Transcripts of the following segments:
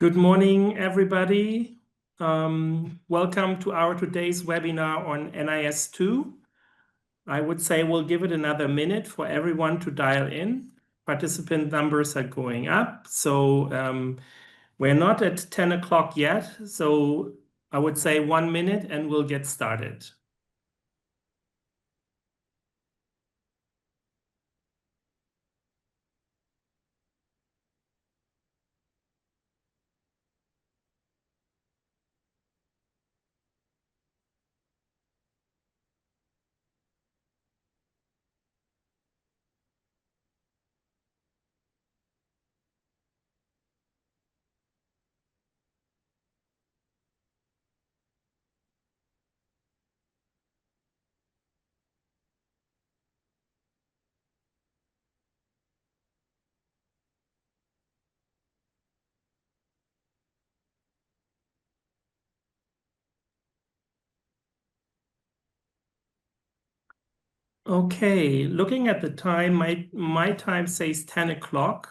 Good morning, everybody. Welcome to our today's webinar on NIS2. I would say we'll give it another minute for everyone to dial in. Participant numbers are going up, so we're not at 10 o'clock yet, so I would say 1 minute and we'll get started. Okay, looking at the time, my time says 10 o'clock.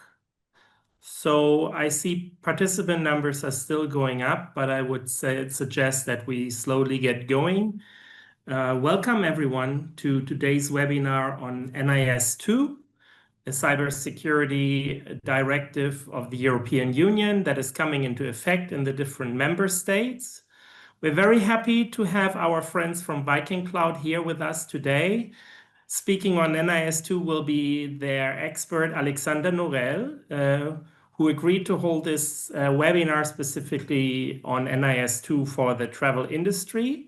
So I see participant numbers are still going up, but I would suggest that we slowly get going. Welcome everyone to today's webinar on NIS2, a cybersecurity directive of the European Union that is coming into effect in the different member states. We're very happy to have our friends from VikingCloud here with us today. Speaking on NIS2 will be their expert, Alexander Norell, who agreed to hold this webinar specifically on NIS2 for the travel industry.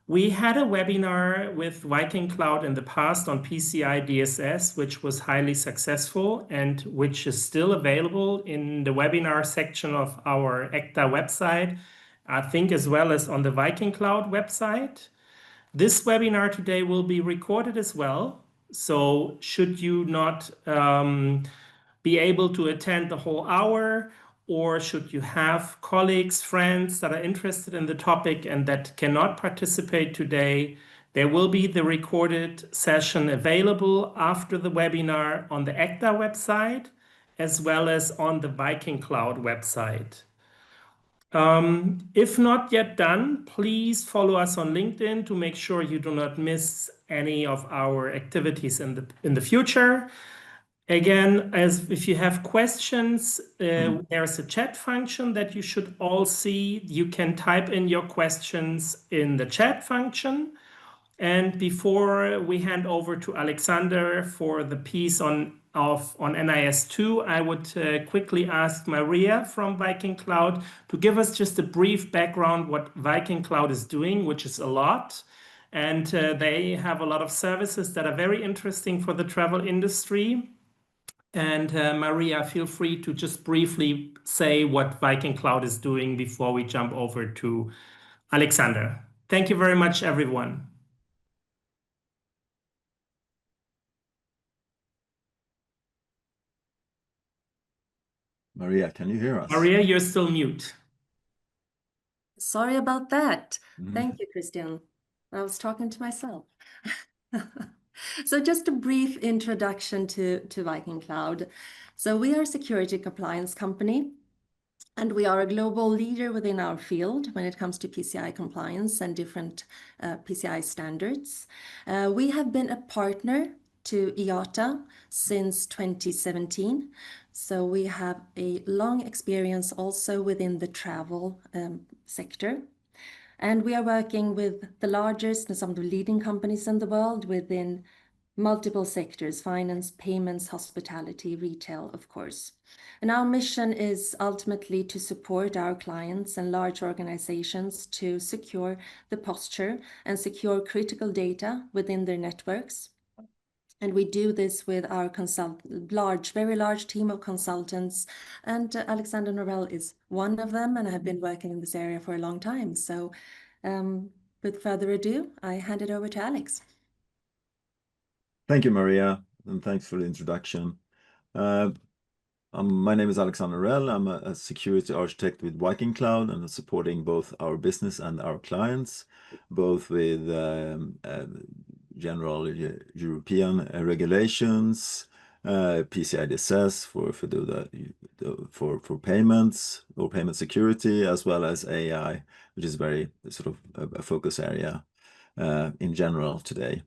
We had a webinar with VikingCloud in the past on PCI DSS, which was highly successful and which is still available in the webinar section of our ECTAA website, I think, as well as on the VikingCloud website. This webinar today will be recorded as well. So should you not be able to attend the whole hour, or should you have colleagues, friends that are interested in the topic and that cannot participate today, there will be the recorded session available after the webinar on the ECTAA website, as well as on the VikingCloud website. If not yet done, please follow us on LinkedIn to make sure you do not miss any of our activities in the future. Again, as if you have questions, there's a chat function that you should all see. You can type in your questions in the chat function. And before we hand over to Alexander for the piece on NIS2, I would quickly ask Maria from VikingCloud to give us just a brief background what VikingCloud is doing, which is a lot. And they have a lot of services that are very interesting for the travel industry. And Maria, feel free to just briefly say what VikingCloud is doing before we jump over to Alexander. Thank you very much, everyone. Maria, can you hear us? Maria, you're still mute. Sorry about that. Thank you, Christian. I was talking to myself. So just a brief introduction to VikingCloud. So we are a security compliance company, and we are a global leader within our field when it comes to PCI compliance and different PCI standards. We have been a partner to ECTAA since 2017. So we have a long experience also within the travel sector. And we are working with the largest and some of the leading companies in the world within multiple sectors: finance, payments, hospitality, retail, of course. And our mission is ultimately to support our clients and large organizations to secure the posture and secure critical data within their networks. And we do this with our very large team of consultants. And Alexander Norell is one of them, and I have been working in this area for a long time. So with further ado, I hand it over to Alex. Thank you, Maria, and thanks for the introduction. My name is Alexander Norell. I'm a security architect with VikingCloud, and I'm supporting both our business and our clients, both with general European regulations, PCI DSS for payments or payment security, as well as AI, which is very sort of a focus area in general today.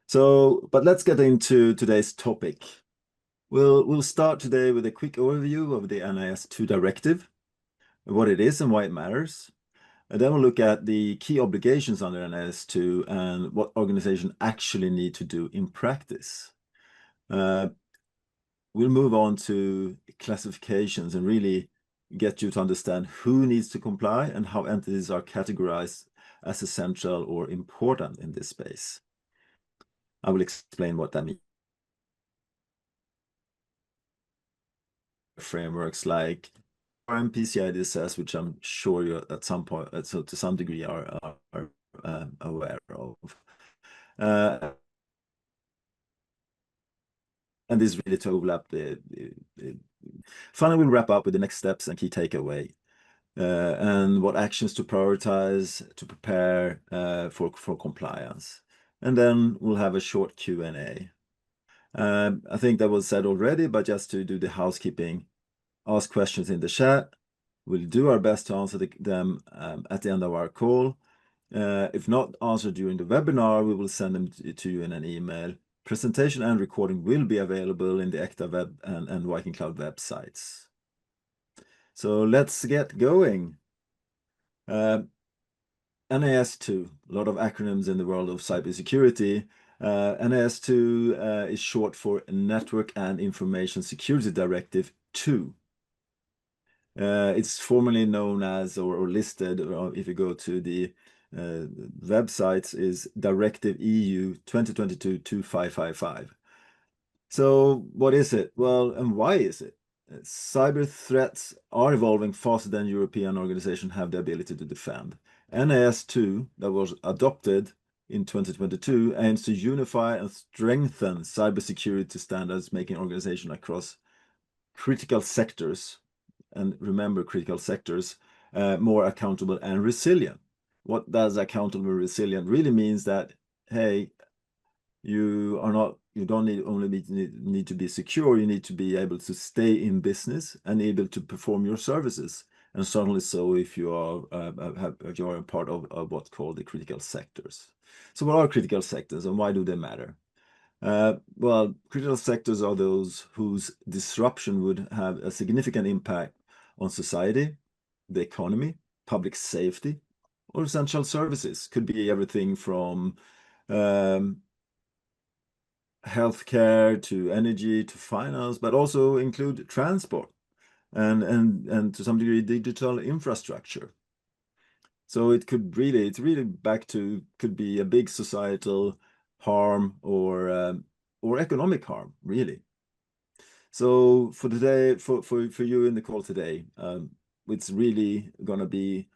So, but let's get into today's topic. We'll start today with a quick overview of the NIS2 Directive, what it is and why it matters. And then we'll look at the key obligations under NIS2 and what organizations actually need to do in practice. We'll move on to classifications and really get you to understand who needs to comply and how entities are categorized as essential or important in this space. I will explain what that means. Frameworks like PCI DSS, which I'm sure you at some point, so to some degree, are aware of. And this really to overlap finally, we'll wrap up with the next steps and key takeaway, and what actions to prioritize to prepare for compliance. And then we'll have a short Q&A. I think that was said already, but just to do the housekeeping, ask questions in the chat. We'll do our best to answer them at the end of our call. If not answered during the webinar, we will send them to you in an email. Presentation and recording will be available in the ECTAA web and VikingCloud websites. So let's get going. NIS2, a lot of acronyms in the world of cybersecurity. NIS2 is short for Network and Information Security Directive 2. It's formally known as, or listed, or if you go to the websites, is Directive EU 2022-2555. So what is it? Well, and why is it? Cyber threats are evolving faster than European organizations have the ability to defend. NIS2, that was adopted in 2022, aims to unify and strengthen cybersecurity standards, making organizations across critical sectors, and remember critical sectors, more accountable and resilient. What does accountable and resilient really means? That, hey, you don't need to be secure, you need to be able to stay in business and able to perform your services. And certainly so if you are a part of what's called the critical sectors. So what are critical sectors and why do they matter? Well, critical sectors are those whose disruption would have a significant impact on society, the economy, public safety, or essential services. Could be everything from healthcare to energy to finance, but also include transport and to some degree digital infrastructure. So it could really, it's really back to, could be a big societal harm or economic harm, really. So for today, for you in the call today, it's really going to be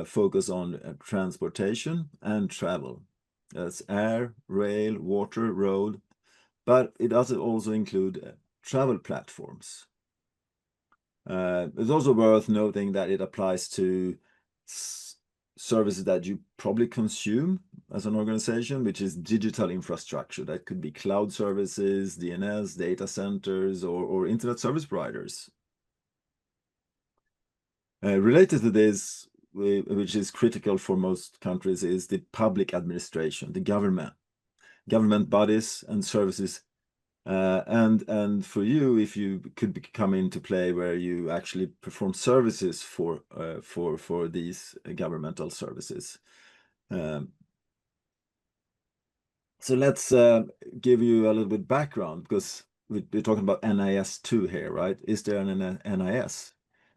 focus on transportation and travel. That's air, rail, water, road, but it does also include travel platforms. It's also worth noting that it applies to services that you probably consume as an organization, which is digital infrastructure. That could be cloud services, DNS, data centers, or internet service providers. Related to this, which is critical for most countries, is the public administration, the government bodies and services. And for you, if you could come into play where you actually perform services for these governmental services. So let's give you a little bit background, because we're talking about NIS2 here, right? Is there an NIS?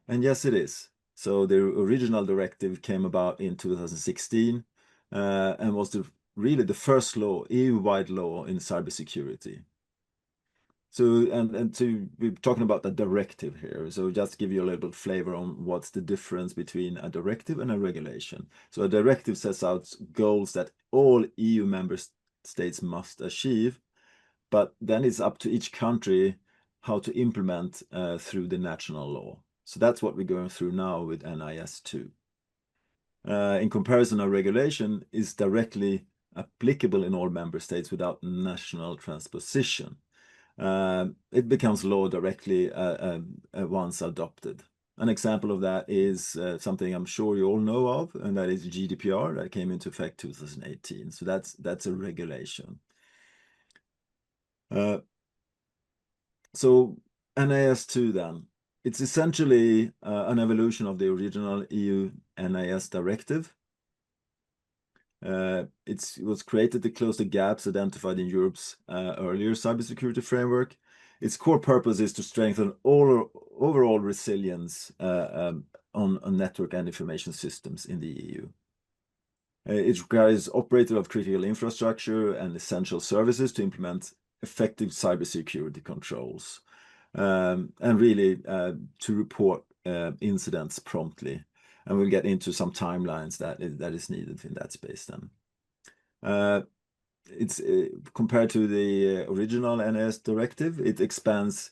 And yes, it is. So the original directive came about in 2016 and was really the first law, EU-wide law in cybersecurity. So, and we're talking about the directive here. So just give you a little bit flavor on what's the difference between a directive and a regulation. So a directive sets out goals that all EU member states must achieve, but then it's up to each country how to implement through the national law. So that's what we're going through now with NIS2. In comparison, a regulation is directly applicable in all member states without national transposition. it becomes law directly once adopted. An example of that is something I'm sure you all know of, and that is GDPR that came into effect 2018. So that's a regulation. So NIS2 then, it's essentially an evolution of the original EU NIS Directive. It was created to close the gaps identified in Europe's earlier cybersecurity framework. Its core purpose is to strengthen overall resilience on network and information systems in the EU. It requires operators of critical infrastructure and essential services to implement effective cybersecurity controls, and really to report incidents promptly. And we'll get into some timelines that is needed in that space then. It's compared to the original NIS directive, it expands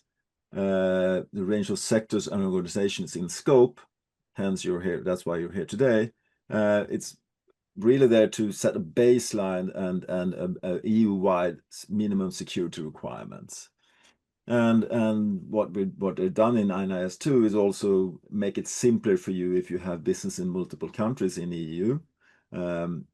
the range of sectors and organizations in scope. Hence, you're here. That's why you're here today. It's really there to set a baseline and EU-wide minimum security requirements. And what they've done in NIS2 is also make it simpler for you if you have business in multiple countries in the EU. And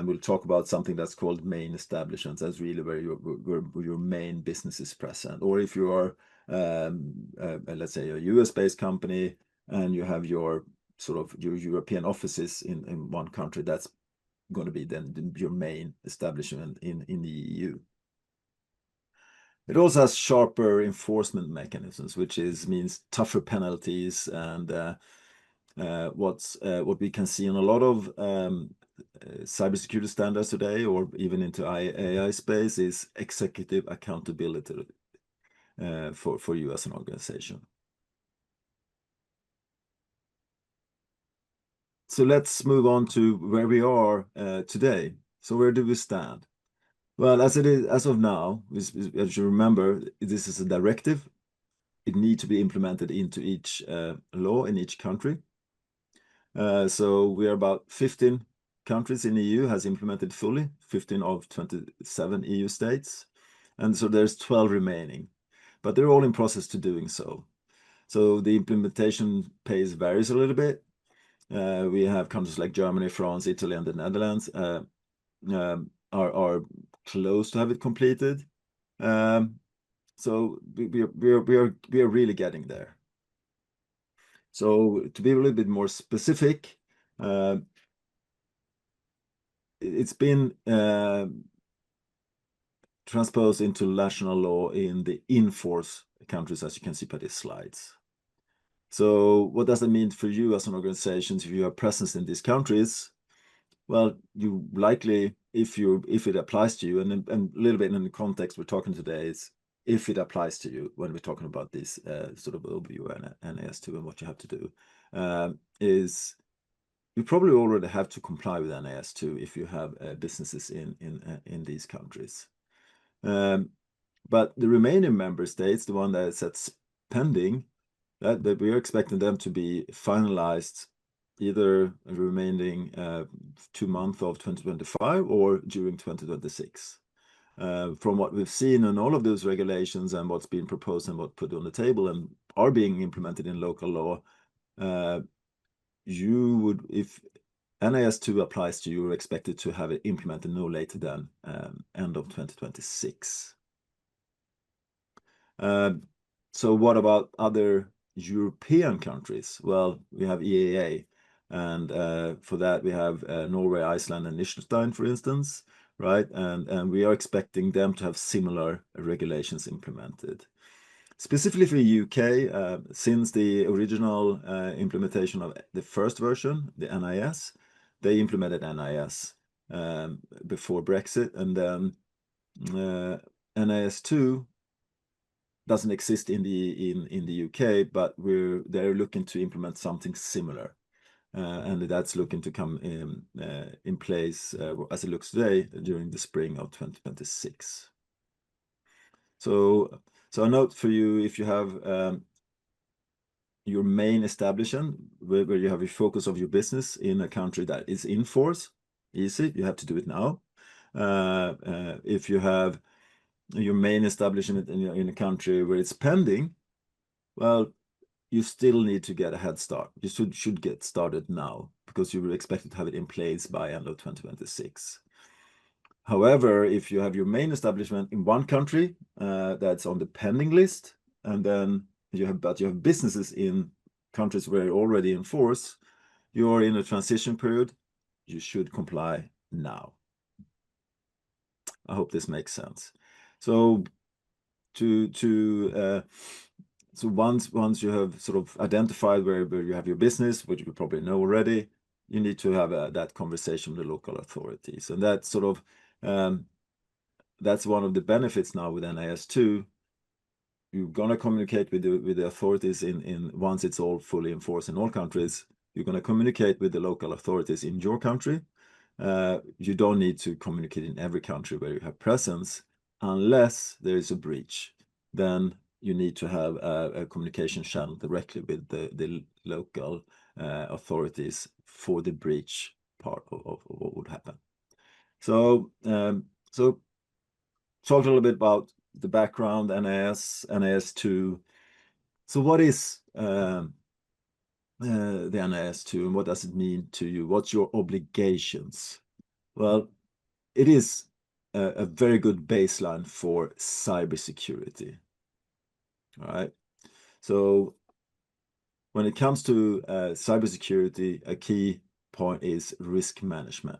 we'll talk about something that's called main establishments. That's really where your main business is present. Or if you are, let's say, a US-based company and you have your sort of your European offices in one country, that's going to be then your main establishment in the EU. It also has sharper enforcement mechanisms, which means tougher penalties, and what we can see in a lot of cybersecurity standards today, or even into AI space, is executive accountability for you as an organization. So let's move on to where we are today. So where do we stand? Well, as of now, as you remember, this is a directive. It needs to be implemented into each law in each country. So we are about 15 countries in the EU has implemented fully, 15 of 27 EU states. And so there's 12 remaining, but they're all in process to doing so. So the implementation pace varies a little bit. We have countries like Germany, France, Italy, and the Netherlands are close to have it completed. So we are really getting there. So to be a little bit more specific, it's been transposed into national law in the in-force countries, as you can see by these slides. So what does that mean for you as an organization if you have presence in these countries? Well, you likely, if it applies to you, and a little bit in the context we're talking today is if it applies to you when we're talking about this sort of overview and NIS2 and what you have to do, is you probably already have to comply with NIS2 if you have businesses in these countries. But the remaining member states, the one that sets pending, that we are expecting them to be finalized either the remaining 2 months of 2025 or during 2026. From what we've seen in all of those regulations and what's been proposed and what's put on the table and are being implemented in local law, you would, if NIS2 applies to you, are expected to have it implemented no later than end of 2026. So what about other European countries? Well, we have EEA, and for that we have Norway, Iceland, and Liechtenstein, for instance, right? And we are expecting them to have similar regulations implemented. Specifically for the UK, since the original implementation of the first version, the NIS, they implemented NIS before Brexit, and then NIS2 doesn't exist in the UK, but they're looking to implement something similar, and that's looking to come in place as it looks today during the spring of 2026. So a note for you: if you have your main establishment where you have your focus of your business in a country that is in force, easy, you have to do it now. If you have your main establishment in a country where it's pending, well, you still need to get a head start. You should get started now because you were expected to have it in place by end of 2026. However, if you have your main establishment in one country that's on the pending list, and then you have businesses in countries where you're already in force, you're in a transition period, you should comply now. I hope this makes sense. So so once you have sort of identified where you have your business, which you probably know already, you need to have that conversation with the local authorities, and that's sort of that's one of the benefits now with NIS2. You're gonna communicate with the authorities in once it's all fully enforced in all countries. You're gonna communicate with the local authorities in your country. You don't need to communicate in every country where you have presence unless there is a breach. Then you need to have a communication channel directly with the local authorities for the breach part of what would happen. So talk a little bit about the background, NIS2. So what is the NIS2 and what does it mean to you? What's your obligations? Well, it is a very good baseline for cybersecurity. All right. So when it comes to cybersecurity, a key point is risk management.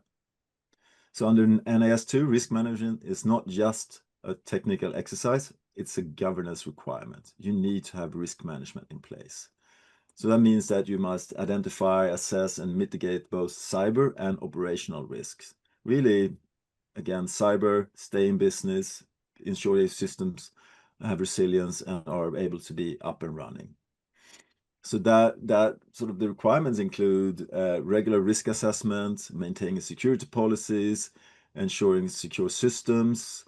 So under NIS2, risk management is not just a technical exercise, it's a governance requirement. You need to have risk management in place. So that means that you must identify, assess, and mitigate both cyber and operational risks. Really, again, cyber, stay in business, ensure your systems have resilience and are able to be up and running. So that sort of the requirements include regular risk assessment, maintaining security policies, ensuring secure systems,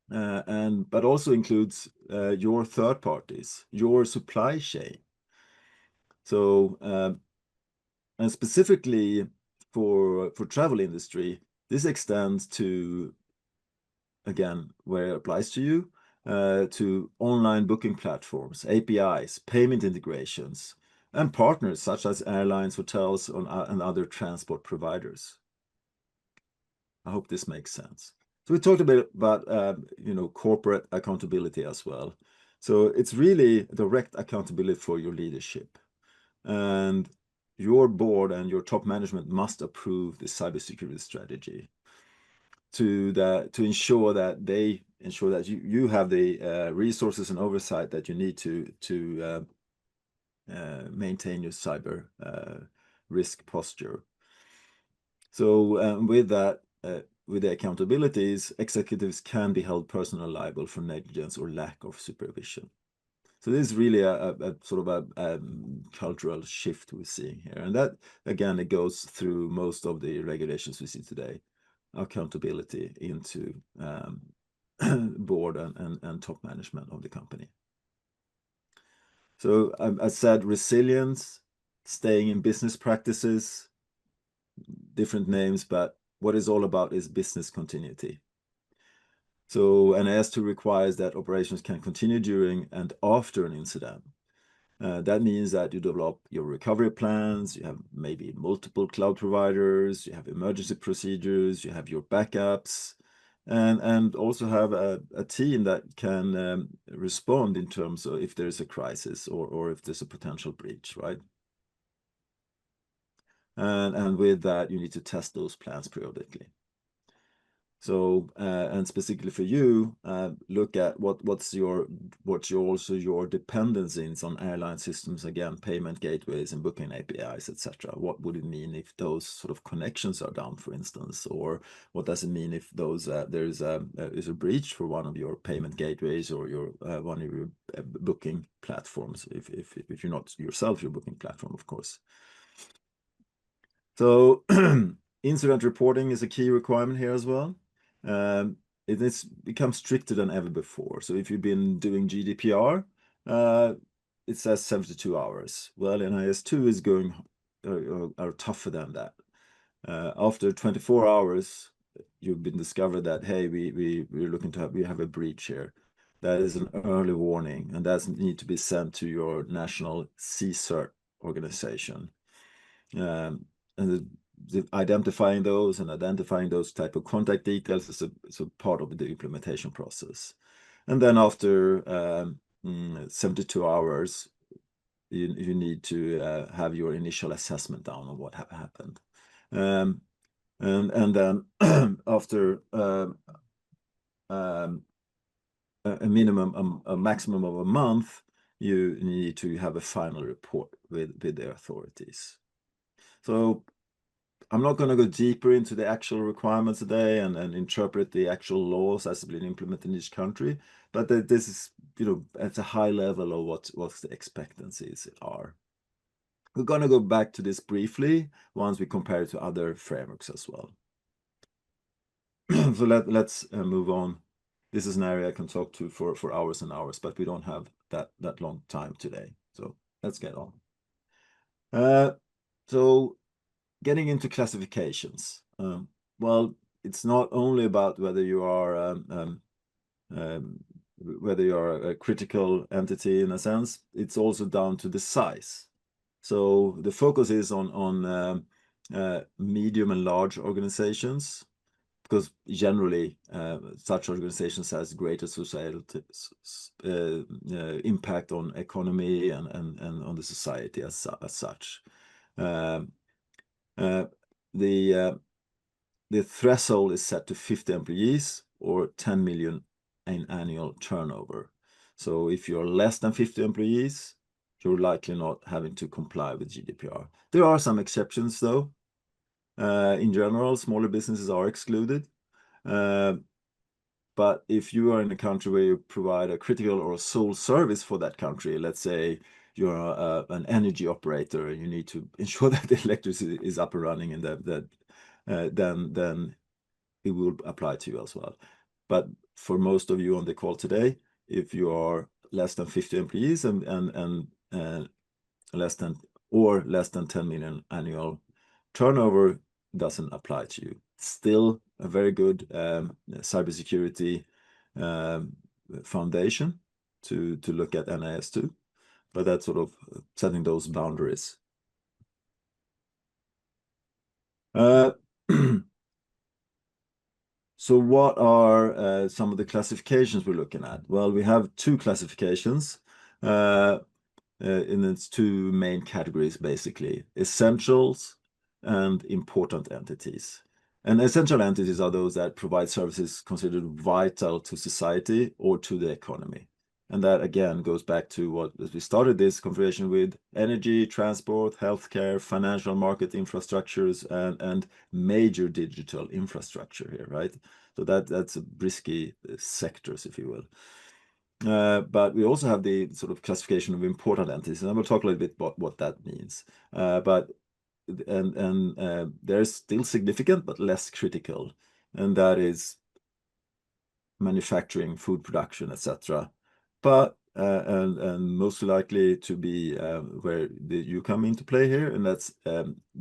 but also includes your third parties, your supply chain. So and specifically for travel industry, this extends to, again, where it applies to you, to online booking platforms, APIs, payment integrations, and partners such as airlines, hotels, and other transport providers. I hope this makes sense. So we talked a bit about corporate accountability as well. So it's really direct accountability for your leadership, and your board and your top management must approve the cybersecurity strategy to ensure that you have the resources and oversight that you need to maintain your cyber risk posture. So with that, with the accountabilities, executives can be held personally liable for negligence or lack of supervision. So this is really a sort of a cultural shift we're seeing here, and that again it goes through most of the regulations we see today. Accountability into board and top management of the company. So I said resilience, staying in business practices, different names, but what it's all about is business continuity. So NIS2 requires that operations can continue during and after an incident. That means that you develop your recovery plans, you have maybe multiple cloud providers, you have emergency procedures, you have your backups, and also have a team that can respond in terms of if there's a crisis or if there's a potential breach, right? And with that, you need to test those plans periodically. So and specifically for you, look at what's your dependencies on airline systems, again, payment gateways and booking APIs, etc. What would it mean if those sort of connections are down, for instance, or what does it mean if those there's a breach for one of your payment gateways or your one of your booking platforms, if you're not yourself your booking platform, of course. So incident reporting is a key requirement here as well. It has become stricter than ever before. So if you've been doing GDPR, it says 72 hours. Well, NIS2 is going are tougher than that. After 24 hours, you've been discovered that, hey, we're looking to we have a breach here. That is an early warning, and that need to be sent to your national CSERT organization. And identifying those type of contact details is a part of the implementation process. And then after 72 hours, you need to have your initial assessment down on what happened. And then after a maximum of a month, you need to have a final report with the authorities. So I'm not going to go deeper into the actual requirements today and interpret the actual laws as been implemented in each country, but this is, at a high level of what the expectancies are. We're going to go back to this briefly once we compare it to other frameworks as well. So let's move on. This is an area I can talk to for hours and hours, but we don't have that long time today. So let's get on. So getting into classifications. Well, it's not only about whether you are a critical entity in a sense. It's also down to the size. So the focus is on medium and large organizations, because generally such organizations has greater societal impact on economy and on the society as such. The threshold is set to 50 employees or 10 million in annual turnover. So if you're less than 50 employees, you're likely not having to comply with GDPR. There are some exceptions though. In general, smaller businesses are excluded. But if you are in a country where you provide a critical or a sole service for that country, let's say you're an energy operator and you need to ensure that the electricity is up and running, and then it will apply to you as well. But for most of you on the call today, if you are less than 50 employees and less than 10 million annual turnover, doesn't apply to you. Still a very good cybersecurity foundation to look at NIS2, but that's sort of setting those boundaries. So what are some of the classifications we're looking at? Well, we have two classifications in its two main categories, basically: essentials and important entities. And essential entities are those that provide services considered vital to society or to the economy. And that again goes back to what we started this conversation with: energy, transport, healthcare, financial market infrastructures, and major digital infrastructure here, right? So that's a risky sectors, if you will. But we also have the sort of classification of important entities, and I will talk a little bit about what that means. They're still significant but less critical, and that is manufacturing, food production, etc. But and most likely to be where you come into play here, and that's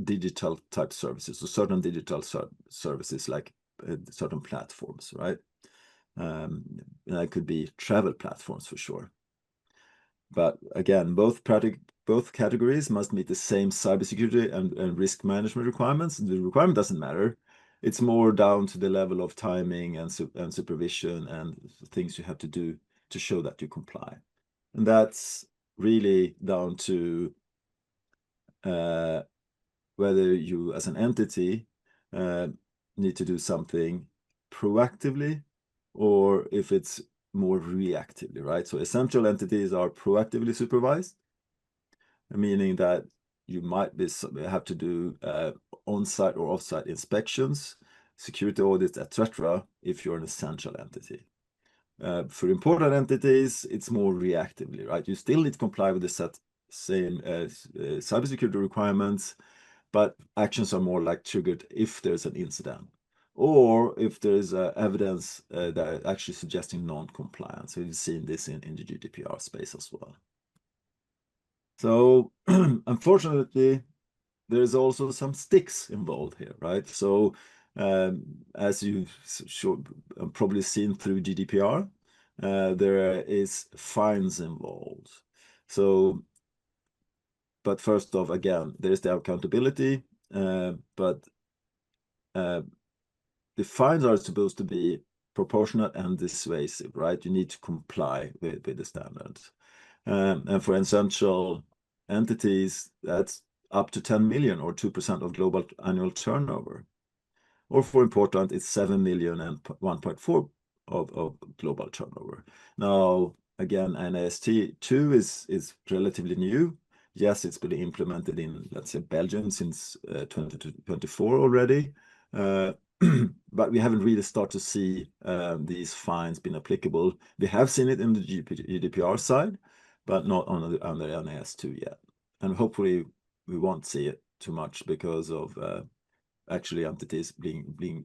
digital type services. So certain digital services like certain platforms, right? And that could be travel platforms for sure. But again, both categories must meet the same cybersecurity and risk management requirements. The requirement doesn't matter. It's more down to the level of timing and supervision and things you have to do to show that you comply. And that's really down to whether you as an entity need to do something proactively or if it's more reactively, right? So essential entities are proactively supervised, meaning that you might have to do on-site or off-site inspections, security audits, etc. if you're an essential entity. For important entities, it's more reactively, right? You still need to comply with the same cybersecurity requirements, but actions are more like triggered if there's an incident or if there's evidence that actually suggesting non-compliance. So you've seen this in the GDPR space as well. So unfortunately, there's also some sticks involved here, right? So as you've probably seen through GDPR, there is fines involved. So, but first off, again, there's the accountability, but the fines are supposed to be proportionate and dissuasive, right? You need to comply with the standards. And for essential entities, that's up to 10 million or 2% of global annual turnover. Or for important, it's 7 million and 1.4 of global turnover. Now, again, NIS2 is relatively new. Yes, it's been implemented in, let's say, Belgium since 2024 already. But we haven't really started to see these fines being applicable. We have seen it in the GDPR side, but not on the NIS2 yet. And hopefully we won't see it too much because of actually entities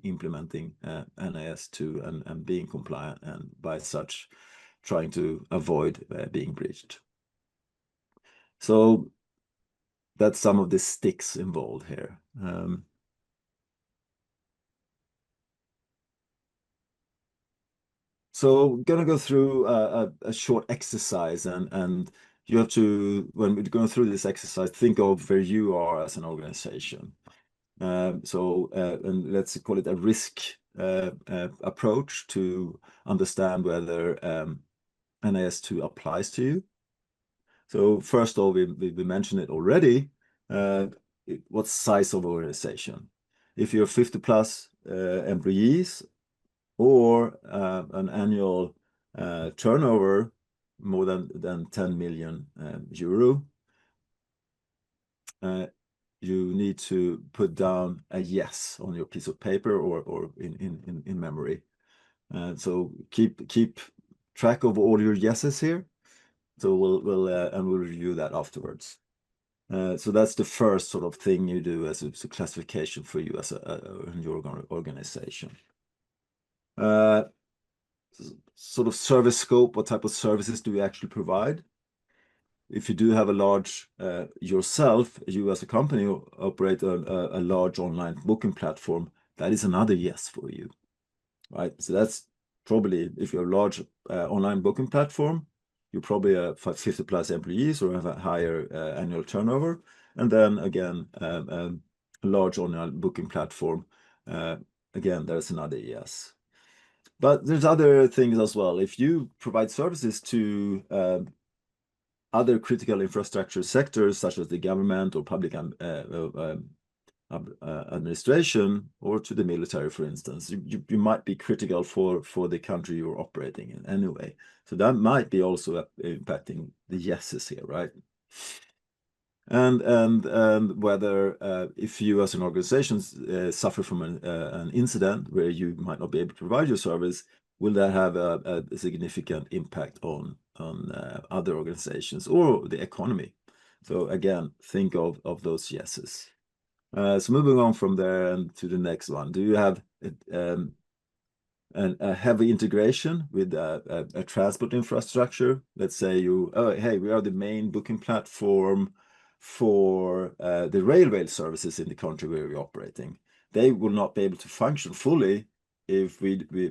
implementing NIS2 and being compliant, and by such trying to avoid being breached. So that's some of the sticks involved here. So I'm gonna go through a short exercise, and you have to, when we're going through this exercise, think of where you are as an organization. And let's call it a risk approach to understand whether NIS2 applies to you. So first of all, we mentioned it already. What size of organization? If you're 50 plus employees, or an annual turnover more than 10 million euro, you need to put down a yes on your piece of paper or in memory. So keep track of all your yeses here. So we'll review that afterwards. So that's the first sort of thing you do as a classification for you as your organization. Sort of service scope, what type of services do you actually provide? If you do have a large, yourself, you as a company operate a large online booking platform, that is another yes for you, right? So that's probably, if you're a large online booking platform, you're probably 50 plus employees or have a higher annual turnover. And then again, a large online booking platform, again, there's another yes. But there's other things as well. If you provide services to other critical infrastructure sectors, such as the government or public administration, or to the military, for instance, you might be critical for the country you're operating in anyway. So that might be also impacting the yeses here, right? And whether if you as an organization suffer from an incident where you might not be able to provide your service, will that have a significant impact on other organizations or the economy? So again, think of those yeses. So moving on from there and to the next one, do you have a heavy integration with a transport infrastructure? Let's say hey, we are the main booking platform for the railway services in the country where we're operating. They will not be able to function fully if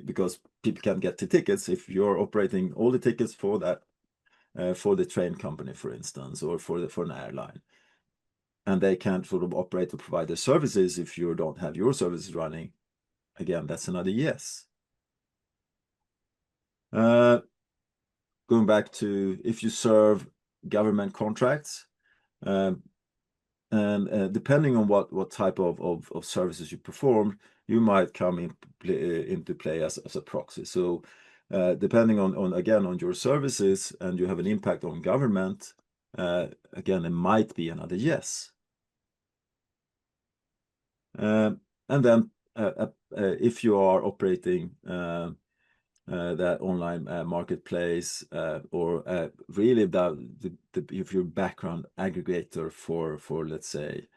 because people can't get the tickets if you're operating all the tickets for that for the train company, for instance, or for an airline. And they can't sort of operate or provide their services if you don't have your services running. Again, that's another yes. Going back to if you serve government contracts, and depending on what type of services you perform, you might come into play as a proxy. So depending on your services, and you have an impact on government, again, it might be another yes. And then if you are operating that online marketplace, or really if you're background aggregator for let's say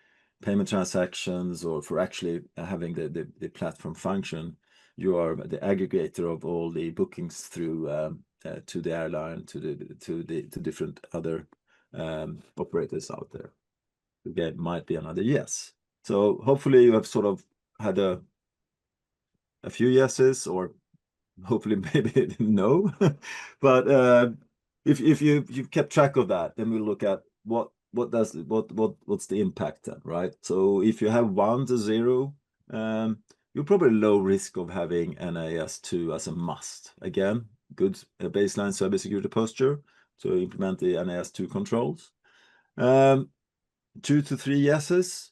payment transactions, or for actually having the platform function, you are the aggregator of all the bookings through to the airline, to different other operators out there. Again, might be another yes. So hopefully you have sort of had a a few yeses, or hopefully maybe no. But if you've kept track of that, then we'll look at what's the impact then, right? So if you have 1 to 0, you're probably low risk of having NIS2 as a must. Again, good baseline cybersecurity posture to implement the NIS2 controls. 2 to 3 yeses,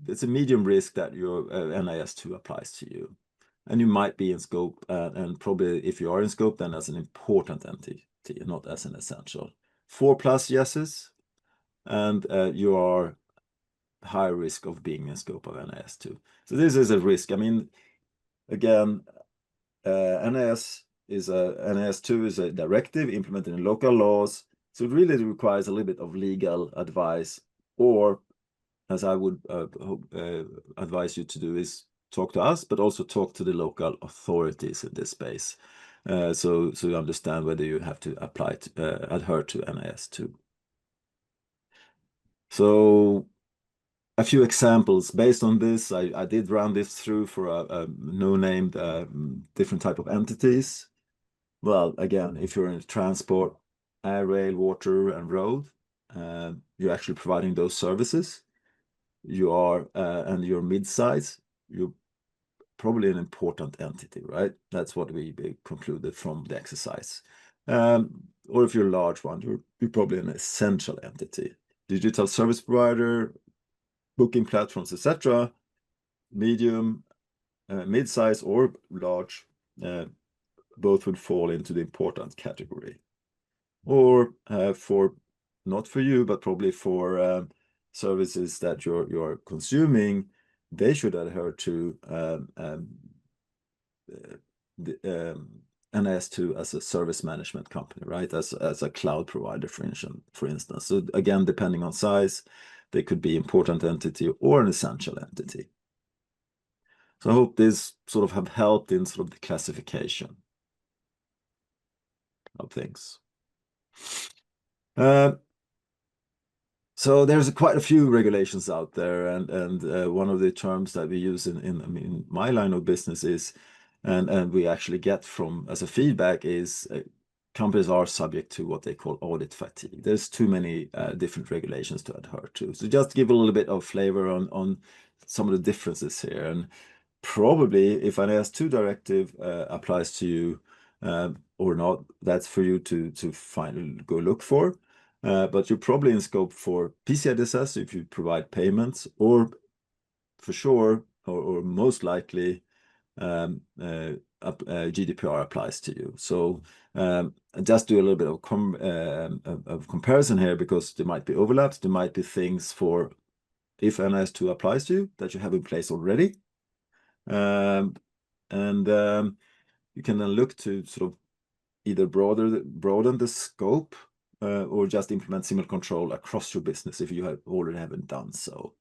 it's a medium risk that your NIS2 applies to you. And you might be in scope, and probably if you are in scope, then as an important entity, not as an essential. 4+ yeses, and you are high risk of being in scope of NIS2. So this is a risk. I mean, again, NIS2 is a directive implemented in local laws, so it really requires a little bit of legal advice, or as I would advise you to do, is talk to us, but also talk to the local authorities in this space, so you understand whether you have to apply to adhere to NIS2. So a few examples based on this. I did run this through for a no-named different type of entities. Well, again, if you're in transport, air, rail, water, and road, you're actually providing those services. You are, and you're mid-size, you're probably an important entity, right? That's what we concluded from the exercise. Or if you're a large one, you're probably an essential entity. Digital service provider, booking platforms, etc. Medium, mid-size, or large, both would fall into the important category. Or for, not for you, but probably for services that you're consuming, they should adhere to NIS2 as a service management company, right? As a cloud provider, for instance. So again, depending on size, they could be important entity or an essential entity. So I hope this sort of have helped in sort of the classification of things. So there's quite a few regulations out there, and one of the terms that we use in my line of business is, and we actually get from as a feedback is, companies are subject to what they call audit fatigue. There's too many different regulations to adhere to. So just to give a little bit of flavor on some of the differences here, and probably if an NIS2 directive applies to you or not, that's for you to go look for. But you're probably in scope for PCI DSS if you provide payments, or for sure, or most likely, GDPR applies to you. So just do a little bit of comparison here, because there might be overlaps. There might be things for, if NIS2 applies to you, that you have in place already. You can then look to sort of either broaden the scope, or just implement similar control across your business if you already haven't done so.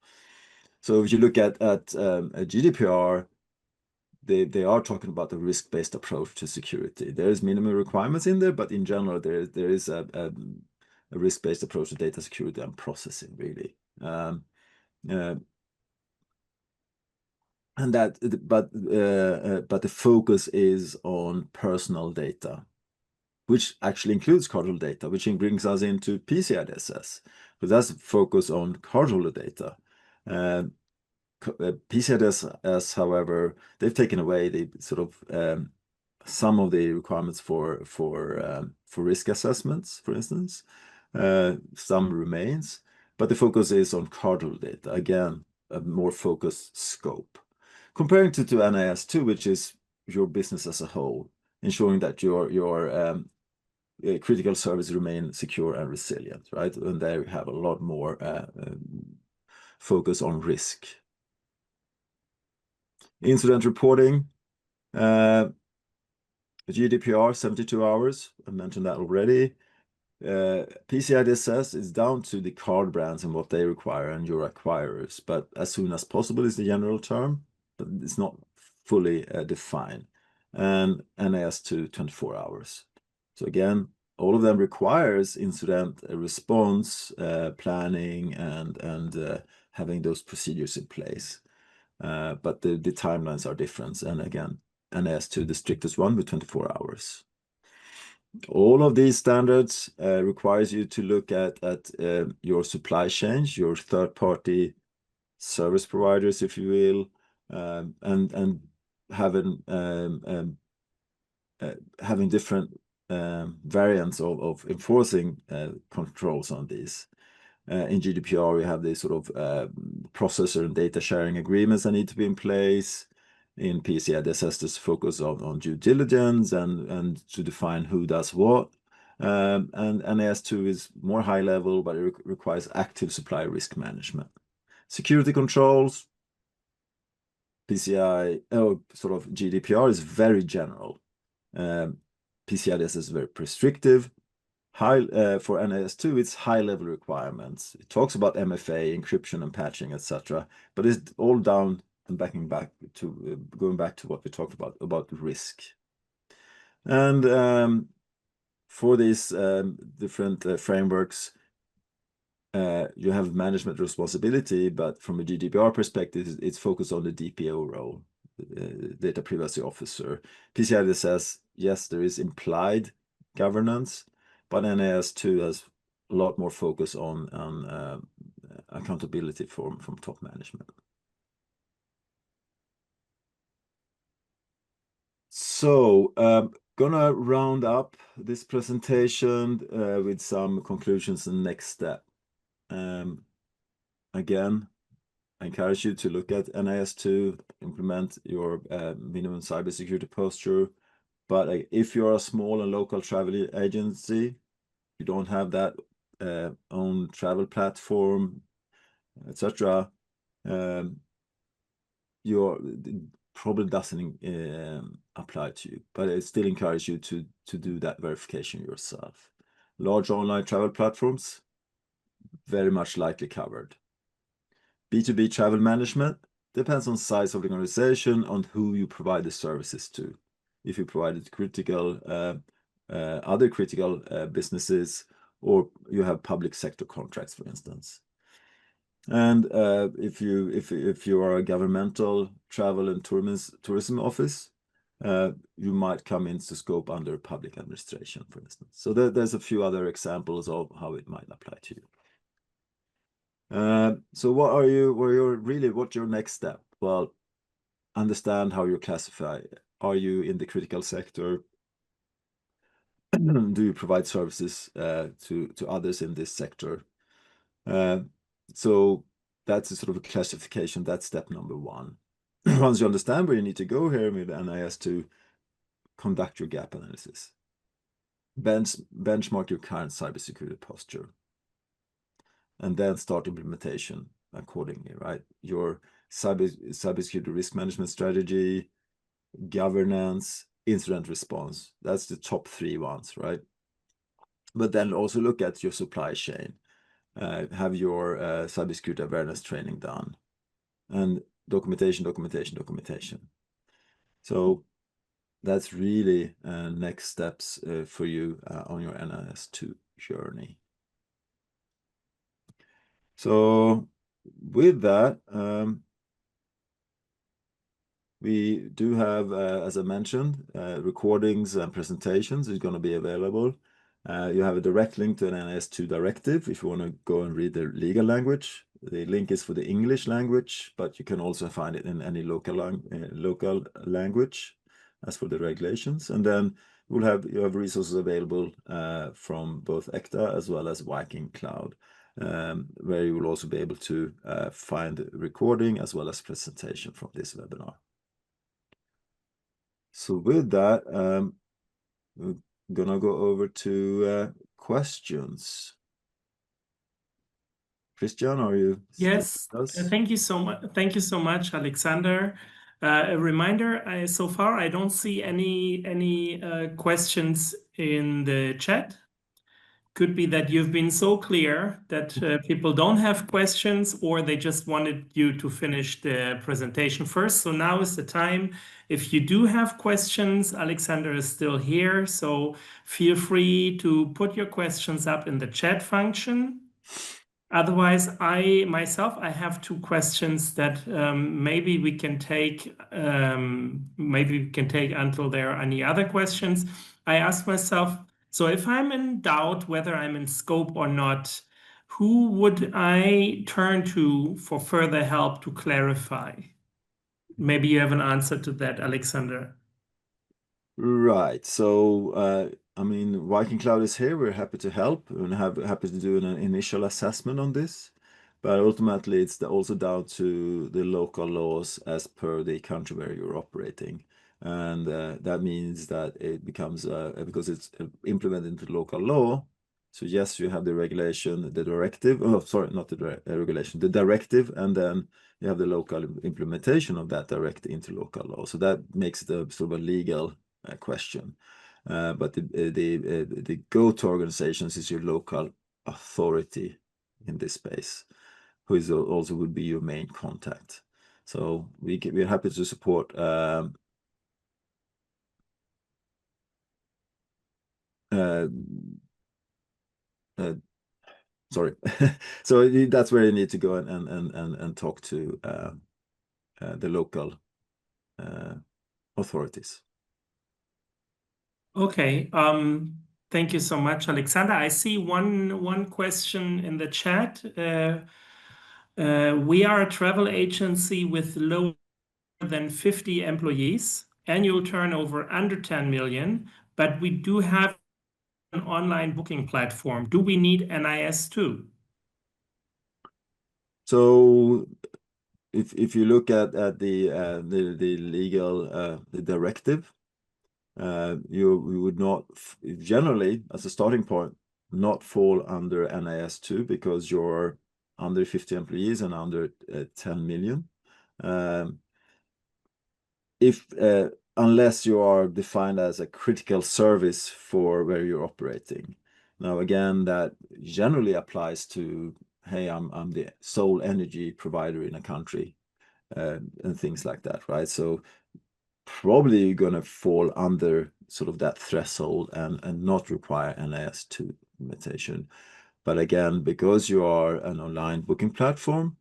So if you look at a GDPR, they are talking about a risk-based approach to security. There is minimum requirements in there, but in general, there is a risk-based approach to data security and processing, really. But the focus is on personal data, which actually includes cardholder data, which brings us into PCI DSS, but that's focus on cardholder data. PCI DSS, however, they've taken away the sort of some of the requirements for risk assessments, for instance. Some remains, but the focus is on cardholder data. Again, a more focused scope. Comparing to NIS2, which is your business as a whole, ensuring that your critical services remain secure and resilient, right? And there you have a lot more focus on risk. Incident reporting, GDPR 72 hours. I mentioned that already. PCI DSS is down to the card brands and what they require and your acquirers, but as soon as possible is the general term, but it's not fully defined. And NIS2 24 hours. So again, all of them requires incident response planning and having those procedures in place. but the timelines are different. And again, NIS2, the strictest one with 24 hours. All of these standards requires you to look at your supply chains, your third-party service providers, if you will, and having different variants of enforcing controls on these. In GDPR, we have these sort of processor and data sharing agreements that need to be in place. In PCI DSS, there's focus on due diligence and to define who does what. And NIS2 is more high level, but it requires active supply risk management. Security controls, PCI, sort of GDPR is very general. PCI DSS is very prescriptive. For NIS2, it's high-level requirements. It talks about MFA, encryption and patching, etc. But it's all down and going back to what we talked about risk. And for these different frameworks, you have management responsibility, but from a GDPR perspective, it's focused on the DPO role, data privacy officer. PCI DSS, yes, there is implied governance, but NIS2 has a lot more focus on accountability from top management. So, gonna round up this presentation with some conclusions and next step. Again, I encourage you to look at NIS2, implement your minimum cybersecurity posture. But if you're a small and local travel agency, you don't have that own travel platform, etc., probably doesn't apply to you. But I still encourage you to do that verification yourself. Large online travel platforms, very much likely covered. B2B travel management depends on size of the organization, on who you provide the services to. If you provide it to other critical businesses, or you have public sector contracts, for instance. And if you are a governmental travel and tourism office, you might come into scope under public administration, for instance. So there's a few other examples of how it might apply to you. So what's your next step? Well, understand how you classify. Are you in the critical sector? Do you provide services to others in this sector? So that's a sort of a classification. That's step number one. Once you understand where you need to go here with NIS to conduct your gap analysis, benchmark your current cybersecurity posture, and then start implementation accordingly, right? Your cybersecurity risk management strategy, governance, incident response. That's the top 3 ones, right? But then also look at your supply chain. Have your cybersecurity awareness training done, and documentation. So that's really next steps for you on your NIS2 journey. So with that, we do have, as I mentioned, recordings and presentations is going to be available. You have a direct link to an NIS2 Directive if you want to go and read the legal language. The link is for the English language, but you can also find it in any local language as for the regulations. And then you have resources available from both ECTAA as well as VikingCloud, where you will also be able to find the recording as well as presentation from this webinar. So with that, we're gonna go over to questions. Christian, are you? Yes, thank you so much. Thank you so much, Alexander. A reminder, so far I don't see any questions in the chat. Could be that you've been so clear that people don't have questions, or they just wanted you to finish the presentation first. So now is the time. If you do have questions, Alexander is still here, so feel free to put your questions up in the chat function. Otherwise, I myself, I have two questions that maybe we can take until there are any other questions. I ask myself, so if I'm in doubt whether I'm in scope or not, who would I turn to for further help to clarify? Maybe you have an answer to that, Alexander. Right. So, I mean, VikingCloud is here. We're happy to help and happy to do an initial assessment on this. But ultimately, it's also down to the local laws as per the country where you're operating. And that means that it becomes, because it's implemented into local law. So yes, you have the regulation, the directive. Oh, sorry, not the regulation, the directive, and then you have the local implementation of that directive into local law. So that makes it a sort of a legal question. But the go-to organizations is your local authority in this space, who is also would be your main contact. So we're happy to support sorry. So that's where you need to go and talk to the local authorities. Okay. Thank you so much, Alexander. I see one question in the chat. We are a travel agency with lower than 50 employees, annual turnover under 10 million, but we do have an online booking platform. Do we need NIS2? So if you look at the legal the directive, you would not generally, as a starting point, not fall under NIS2 because you're under 50 employees and under 10 million. Unless you are defined as a critical service for where you're operating. Now, again, that generally applies to, hey, I'm the sole energy provider in a country, and things like that, right? So probably you're going to fall under sort of that threshold and not require NIS2 implementation. But again, because you are an online booking platform,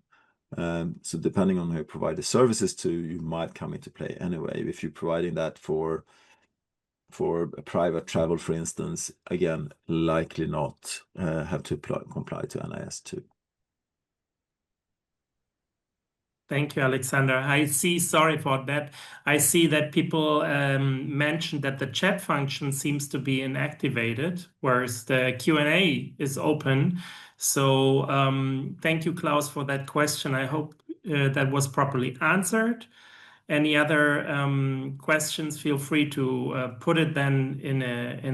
so depending on who you provide the services to, you might come into play anyway. If you're providing that for a private travel, for instance, again, likely not have to comply to NIS2. Thank you, Alexander. I see, sorry for that. I see that people mentioned that the chat function seems to be inactivated, whereas the Q&A is open. So thank you, Klaus, for that question. I hope that was properly answered. Any other questions, feel free to put it then in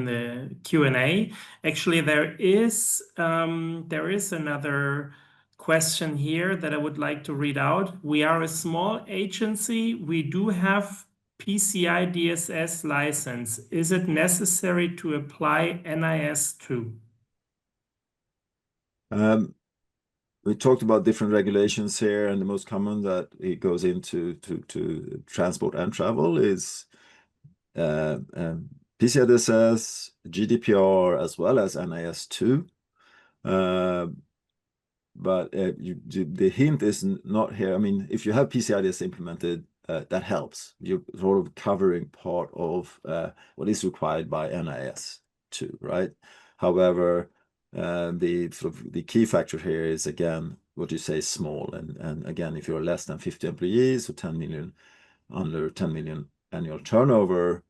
the Q&A. Actually, there is another question here that I would like to read out. We are a small agency. We do have PCI DSS license. Is it necessary to apply NIS2? We talked about different regulations here, and the most common that it goes into to transport and travel is PCI DSS, GDPR, as well as NIS2. But the hint is not here. I mean, if you have PCI DSS implemented, that helps. You're sort of covering part of what is required by NIS2, right? However, the key factor here is, again, what you say small. And again, if you're less than 50 employees or 10 million, under 10 million annual turnover,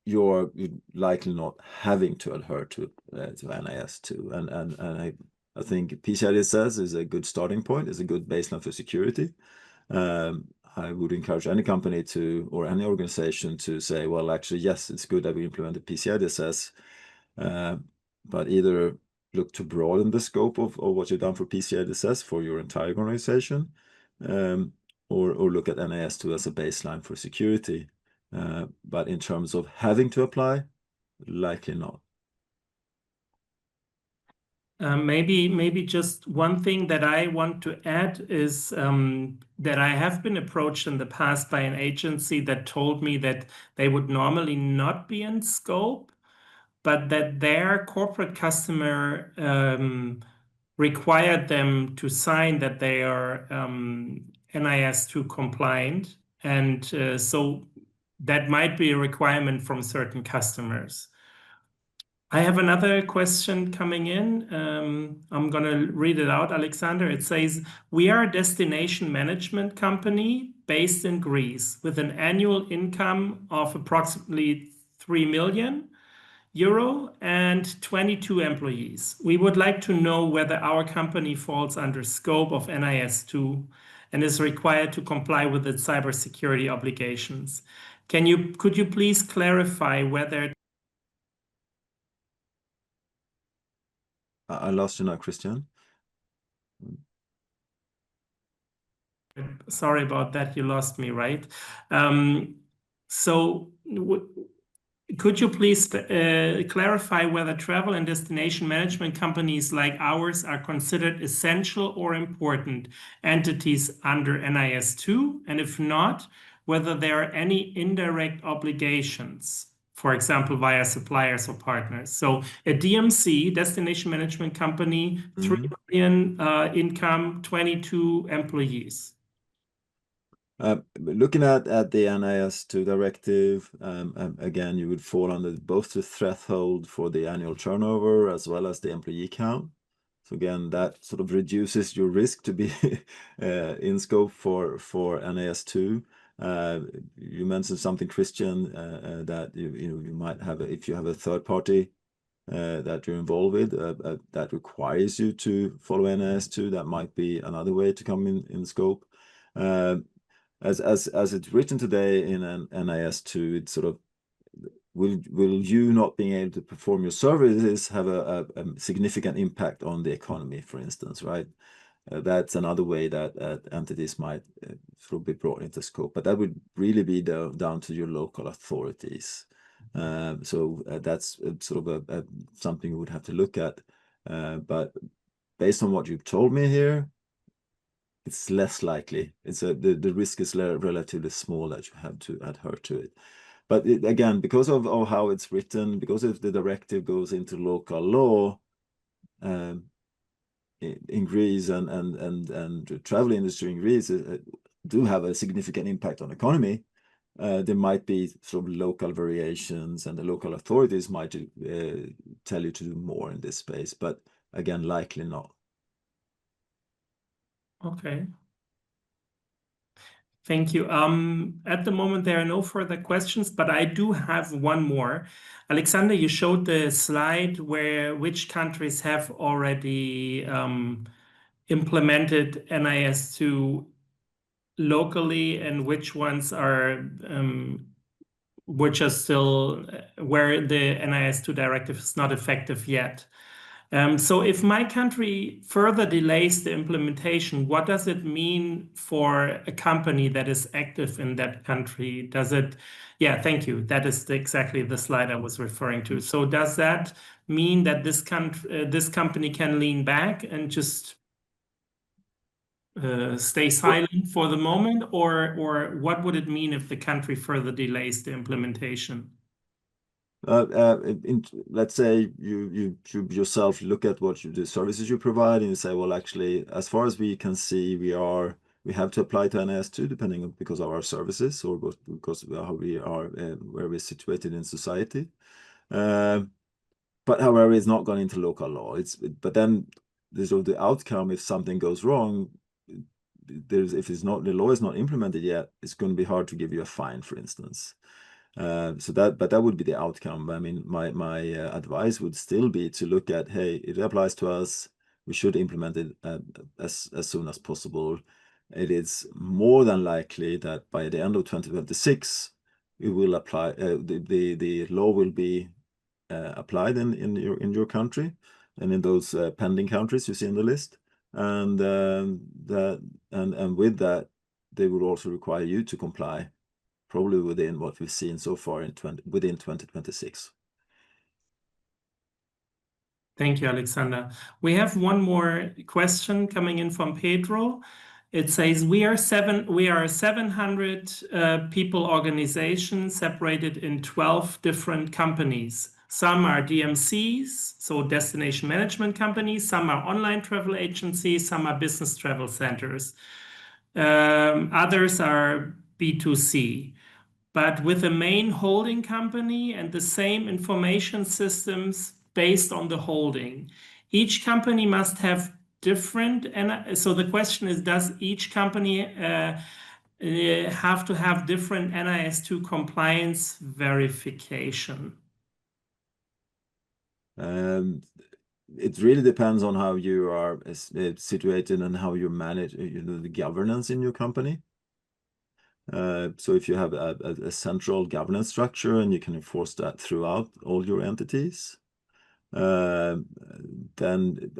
you're likely not having to adhere to NIS2. And I think PCI DSS is a good starting point, is a good baseline for security. I would encourage any company or any organization to say, well, actually, yes, it's good that we implemented PCI DSS, but either look to broaden the scope of what you've done for PCI DSS for your entire organization, or look at NIS2 as a baseline for security. But in terms of having to apply, likely not. Maybe just one thing that I want to add is that I have been approached in the past by an agency that told me that they would normally not be in scope, but that their corporate customer required them to sign that they are NIS2 compliant. And so that might be a requirement from certain customers. I have another question coming in. I'm going to read it out, Alexander. It says, we are a destination management company based in Greece with an annual income of approximately 3 million euro and 22 employees. We would like to know whether our company falls under scope of NIS2 and is required to comply with its cybersecurity obligations. Could you please clarify whether... I lost you now, Christian. Sorry about that. You lost me, right? Could you please clarify whether travel and destination management companies like ours are considered essential or important entities under NIS2? And if not, whether there are any indirect obligations, for example, via suppliers or partners. So a DMC, Destination Management Company, 3 million income, 22 employees. Looking at the NIS2 Directive, again, you would fall under both the threshold for the annual turnover as well as the employee count. So again, that sort of reduces your risk to be in scope for NIS2. You mentioned something, Christian, that you might have, if you have a third party that you're involved with, that requires you to follow NIS2. That might be another way to come in scope. As it's written today in an NIS2, it's sort of, will you not being able to perform your services have a significant impact on the economy, for instance, right? That's another way that entities might sort of be brought into scope, but that would really be down to your local authorities. So that's sort of something you would have to look at. But based on what you've told me here, it's less likely. The risk is relatively small that you have to adhere to it. But again, because of how it's written, because if the directive goes into local law in Greece and the travel industry in Greece do have a significant impact on the economy, there might be sort of local variations, and the local authorities might tell you to do more in this space. But again, likely not. Okay. Thank you. At the moment, there are no further questions, but I do have one more. Alexander, you showed the slide which countries have already implemented NIS2 locally and which ones are still where the NIS2 directive is not effective yet. So if my country further delays the implementation, what does it mean for a company that is active in that country? Does it, yeah, thank you. That is exactly the slide I was referring to. So does that mean that this company can lean back and just stay silent for the moment, or what would it mean if the country further delays the implementation? Let's say you yourself look at the services you provide, and you say, well, actually, as far as we can see, we have to apply to NIS2 depending on because of our services or because of how we are where we're situated in society. But however, it's not gone into local law. But then there's the outcome if something goes wrong. If the law is not implemented yet, it's going to be hard to give you a fine, for instance. But that would be the outcome. I mean, my advice would still be to look at, hey, it applies to us. We should implement it as soon as possible. It is more than likely that by the end of 2026, it will apply. The law will be applied in your country and in those pending countries you see in the list, and with that, they will also require you to comply. Probably within what we've seen so far within 2026. Thank you, Alexander. We have one more question coming in from Pedro. It says, we are a 700 people organization separated in 12 different companies. Some are DMCs, so destination management companies. Some are online travel agencies. Some are business travel centers. Others are B2C. But with a main holding company and the same information systems based on the holding. Each company must have different, and so the question is, does each company have to have different NIS2 compliance verification? It really depends on how you are situated and how you manage the governance in your company. So if you have a central governance structure and you can enforce that throughout all your entities, then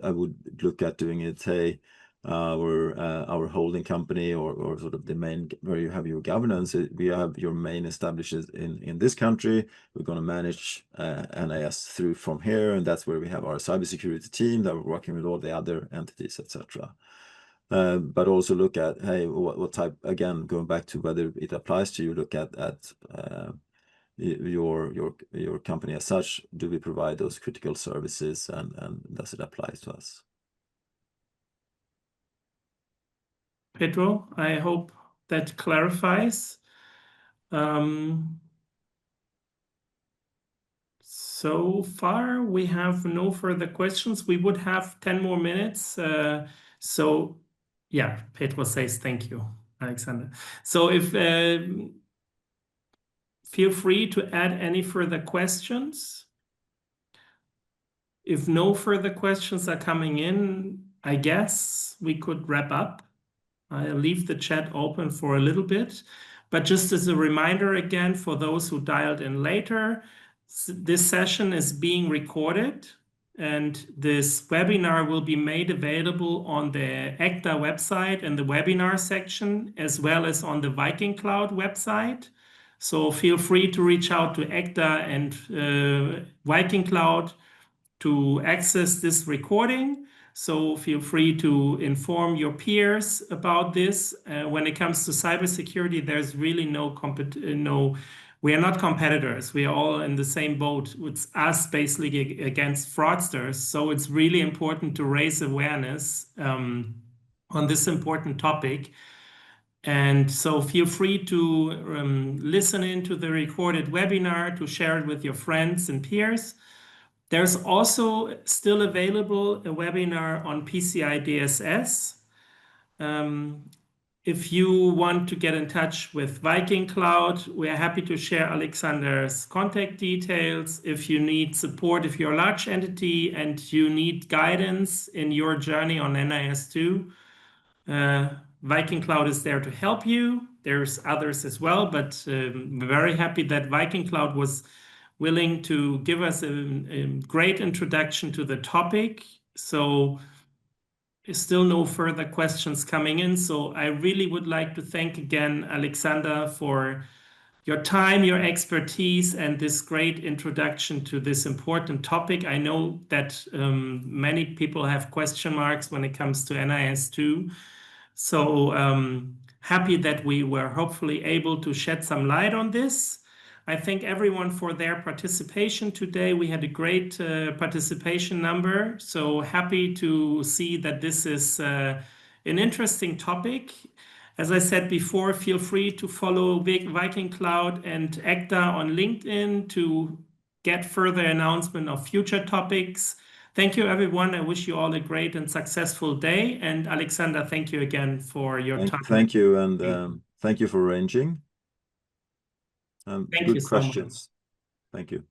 I would look at doing it, say, our holding company or sort of the main where you have your governance. We have your main establishes in this country. We're going to manage NIS through from here, and that's where we have our cybersecurity team that we're working with all the other entities, etc. But also look at, hey, what type, again, going back to whether it applies to you, look at your company as such. Do we provide those critical services, and does it apply to us? Pedro, I hope that clarifies. So far, we have no further questions. We would have 10 more minutes. So yeah, Pedro says thank you, Alexander. So if feel free to add any further questions. If no further questions are coming in, I guess we could wrap up. I'll leave the chat open for a little bit. But just as a reminder again, for those who dialed in later, this session is being recorded, and this webinar will be made available on the ECTAA website in the webinar section, as well as on the VikingCloud website. So feel free to reach out to ECTAA and VikingCloud to access this recording. So feel free to inform your peers about this. When it comes to cybersecurity, there's really we are not competitors. We are all in the same boat. It's us basically against fraudsters. So it's really important to raise awareness on this important topic. And so feel free to listen into the recorded webinar, to share it with your friends and peers. There's also still available a webinar on PCI DSS. If you want to get in touch with VikingCloud, we're happy to share Alexander's contact details. If you need support, if you're a large entity and you need guidance in your journey on NIS2, VikingCloud is there to help you. There's others as well, but we're very happy that VikingCloud was willing to give us a great introduction to the topic. So still no further questions coming in. So I really would like to thank again, Alexander, for your time, your expertise, and this great introduction to this important topic. I know that many people have question marks when it comes to NIS2. So happy that we were hopefully able to shed some light on this. I thank everyone for their participation today. We had a great participation number, so happy to see that this is an interesting topic. As I said before, feel free to follow VikingCloud and ECTAA on LinkedIn to get further announcement of future topics. Thank you, everyone. I wish you all a great and successful day. And Alexander, thank you again for your time. Thank you, and thank you for arranging. Thank Good you so questions. much. Thank you.